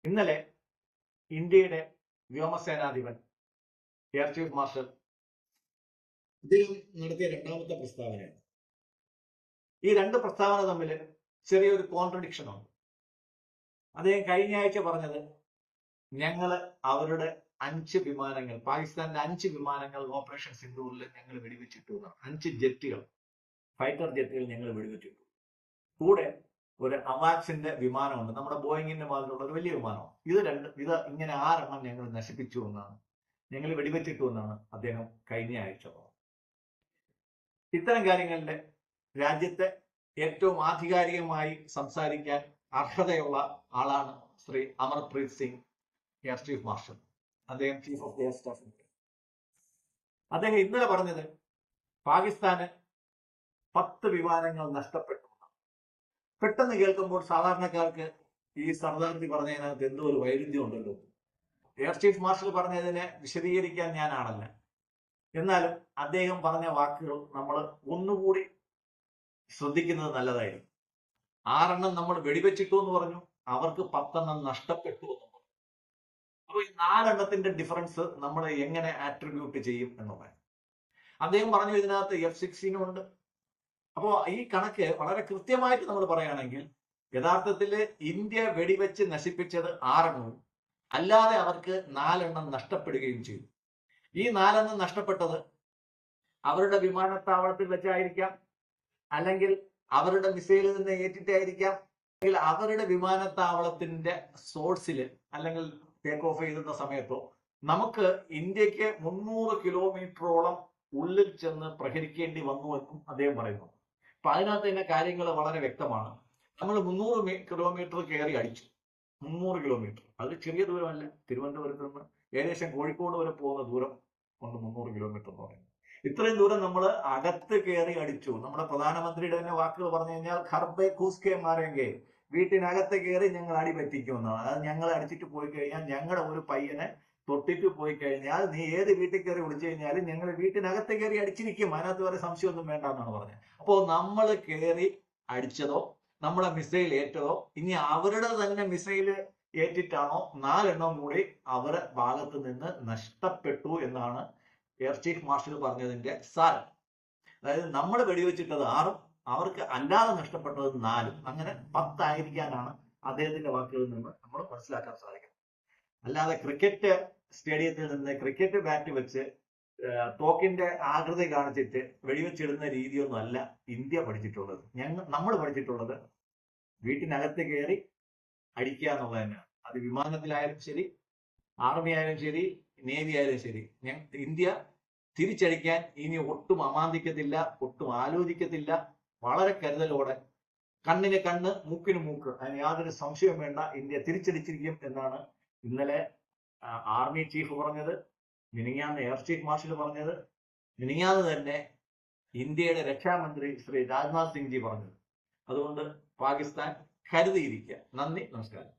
ഇന്നലെ ഇന്ത്യയുടെ വ്യോമസേനാധിപൻ air chief marshal അദ്ദേഹം നടത്തിയ രണ്ടാമത്തെ പ്രസ്താവനയാണ്. ഈ രണ്ട് പ്രസ്താവന തമ്മിൽ ചെറിയൊരു കോൺട്രഡിക്ഷൻ ഉണ്ട്. അദ്ദേഹം കഴിഞ്ഞ ആഴ്ച പറഞ്ഞത് ഞങ്ങൾ അവരുടെ 5 വിമാനങ്ങൾ, പാകിസ്ഥാന്റെ 5 വിമാനങ്ങൾ ഓപ്പറേഷൻ സിന്ദൂറിൽ ഞങ്ങൾ വെടിവെച്ചിട്ടു എന്നാണ്. 5 ജെറ്റുകൾ, ഫൈറ്റർ ജെറ്റുകൾ ഞങ്ങൾ വെടിവെച്ചിട്ടു. കൂടെ ഒരു അവാക്സിന്റെ വിമാനമുണ്ട്, നമ്മുടെ ബോയിങ്ങിന്റെ മാതിരിയുള്ള ഒരു വലിയ വിമാനമാണ്. ഇത് ഇങ്ങനെ 6 എണ്ണം ഞങ്ങൾ നശിപ്പിച്ചു എന്നാണ്, ഞങ്ങൾ വെടിവെച്ചിട്ടു എന്നാണ് അദ്ദേഹം കഴിഞ്ഞ ആഴ്ച പറഞ്ഞത്. ഇത്തരം കാര്യങ്ങളിൽ രാജ്യത്തെ ഏറ്റവും ആധികാരികമായി സംസാരിക്കാൻ അർഹതയുള്ള ആളാണ് Shri Amarpreet Singh, air chief marshal. അദ്ദേഹം ചീഫ് ഓഫ് എയർ സ്റ്റാഫ്. അദ്ദേഹം ഇന്നലെ പറഞ്ഞത് പാകിസ്ഥാന് 10 വിമാനങ്ങൾ നഷ്ടപ്പെട്ടു. പെട്ടെന്ന് കേൾക്കുമ്പോൾ സാധാരണക്കാർക്ക് ഈ സർദാർജി പറഞ്ഞതിനകത്ത് എന്തോ ഒരു വൈരുദ്ധ്യം ഉണ്ടല്ലോ. എയർ ചീഫ് മാർഷൽ പറഞ്ഞതിനെ വിശദീകരിക്കാൻ ഞാനാണല്ല. എന്നാലും അദ്ദേഹം പറഞ്ഞ വാക്കുകൾ നമ്മൾ ഒന്നുകൂടി ശ്രദ്ധിക്കുന്നത് നല്ലതായിരുന്നു. 6 എണ്ണം നമ്മൾ വെടിവെച്ചിട്ടു എന്ന് പറഞ്ഞു, അവർക്ക് 10 എണ്ണം നഷ്ടപ്പെട്ടു എന്ന് പറഞ്ഞു. അപ്പൊ ഈ 4 എണ്ണത്തിന്റെ ഡിഫറൻസ് നമ്മൾ എങ്ങനെ ആട്രിബ്യൂട്ട് ചെയ്യും എന്നുള്ളത് അദ്ദേഹം പറഞ്ഞു. ഇതിനകത്ത് F-16 ഉണ്ട്. അപ്പോ ഈ കണക്ക് വളരെ കൃത്യമായിട്ട് നമ്മൾ പറയുകയാണെങ്കിൽ യഥാർത്ഥത്തിൽ ഇന്ത്യ വെടിവെച്ച് നശിപ്പിച്ചത് 6 എണ്ണവും അല്ലാതെ അവർക്ക് 4 എണ്ണം നഷ്ടപ്പെടുകയും ചെയ്തു. ഈ 4 എണ്ണം നഷ്ടപ്പെട്ടത് അവരുടെ വിമാനത്താവളത്തിൽ വെച്ചായിരിക്കാം, അല്ലെങ്കിൽ അവരുടെ മിസൈലിൽ നിന്ന് ഏറ്റിട്ടായിരിക്കാം, അല്ലെങ്കിൽ അവരുടെ വിമാനത്താവളത്തിന്റെ സോഴ്സിൽ അല്ലെങ്കിൽ ടേക്ക് ഓഫ് ചെയ്യുന്ന സമയത്തോ നമുക്ക് ഇന്ത്യക്ക് 300 കിലോമീറ്ററോളം ഉള്ളിൽ ചെന്ന് പ്രഹരിക്കേണ്ടി വന്നു എന്നും അദ്ദേഹം പറയുന്നു. അപ്പൊ അതിനകത്ത് തന്നെ കാര്യങ്ങൾ വളരെ വ്യക്തമാണ്. നമ്മൾ 300 കിലോമീറ്റർ കയറി അടിച്ചു. 300 കിലോമീറ്റർ അത് ചെറിയ ദൂരമല്ല. തിരുവനന്തപുരത്ത് നിന്ന് ഏകദേശം കോഴിക്കോട് വരെ പോകുന്ന ദൂരം കൊണ്ട് 300 കിലോമീറ്റർ എന്ന് പറയുന്നത്. ഇത്രയും ദൂരം നമ്മൾ അകത്ത് കയറി അടിച്ചു. നമ്മുടെ പ്രധാനമന്ത്രിയുടെ തന്നെ വാക്കുകൾ പറഞ്ഞു കഴിഞ്ഞാൽ ഖർബെ ഖൂസ്കെ മാരെങ്കെ, വീട്ടിനകത്ത് കയറി ഞങ്ങൾ അടി പറ്റിക്കുമെന്നാണ്. അത് ഞങ്ങൾ അടിച്ചിട്ട് പോയി കഴിഞ്ഞാൽ, ഞങ്ങളുടെ ഒരു പയ്യനെ തൊട്ടിട്ട് പോയി കഴിഞ്ഞാൽ നീ ഏത് വീട്ടിൽ കയറി വിളിച്ചു കഴിഞ്ഞാലും ഞങ്ങൾ വീട്ടിനകത്ത് കയറി അടിച്ചിരിക്കും, അതിനകത്ത് വരെ സംശയമൊന്നും വേണ്ട എന്നാണ് പറഞ്ഞത്. അപ്പോൾ നമ്മൾ കയറി അടിച്ചതോ നമ്മളെ മിസൈൽ ഏറ്റതോ ഇനി അവരുടെ തന്നെ മിസൈൽ ഏറ്റിട്ടാണോ 4 എണ്ണം കൂടി അവരുടെ ഭാഗത്ത് നിന്ന് നഷ്ടപ്പെട്ടു എന്നാണ് എയർ ചീഫ് മാർഷൽ പറഞ്ഞതിന്റെ സാരം. അതായത് നമ്മൾ വെടിവെച്ചിട്ടത് 6ഉം അവർക്ക് അല്ലാതെ നഷ്ടപ്പെട്ടത് 4ഉം, അങ്ങനെ 10 ആയിരിക്കാനാണ് അദ്ദേഹത്തിന്റെ വാക്കുകളിൽ നിന്ന് നമ്മൾ മനസ്സിലാക്കാൻ സാധിക്കുന്നത്. അല്ലാതെ ക്രിക്കറ്റ് സ്റ്റേഡിയത്തിൽ നിന്ന് ക്രിക്കറ്റ് ബാറ്റ് വെച്ച് തോക്കിന്റെ ആകൃതി കാണിച്ചിട്ട് വെടിവെച്ചിടുന്ന രീതിയൊന്നും അല്ല ഇന്ത്യ പഠിച്ചിട്ടുള്ളത്. നമ്മൾ പഠിച്ചിട്ടുള്ളത് വീട്ടിനകത്ത് കയറി അടിക്കുക എന്നുള്ളത് തന്നെയാണ്. അത് വിമാനത്തിലായാലും ശരി, ആർമി ആയാലും ശരി, നേവി ആയാലും ശരി. ഇന്ത്യ തിരിച്ചടിക്കാൻ ഇനി ഒട്ടും അമാന്തിക്കത്തില്ല, ഒട്ടും ആലോചിക്കത്തില്ല. വളരെ കരുതലോടെ, കണ്ണിന് കണ്ണ് മൂക്കിന് മൂക്ക്, അതിന് യാതൊരു സംശയവും വേണ്ട, ഇന്ത്യ തിരിച്ചടിച്ചിരിക്കും എന്നാണ് ഇന്നലെ ആർമി ചീഫ് പറഞ്ഞത്, മിനിങ്ങാന്ന് എയർ ചീഫ് മാർഷൽ പറഞ്ഞത്, മിനിങ്ങാന്ന് തന്നെ ഇന്ത്യയുടെ രക്ഷാമന്ത്രി ശ്രീ രാജ്നാഥ് സിംഗ് ജി പറഞ്ഞത്. അതുകൊണ്ട് പാകിസ്ഥാൻ കരുതിയിരിക്കുക. നന്ദി, നമസ്കാരം.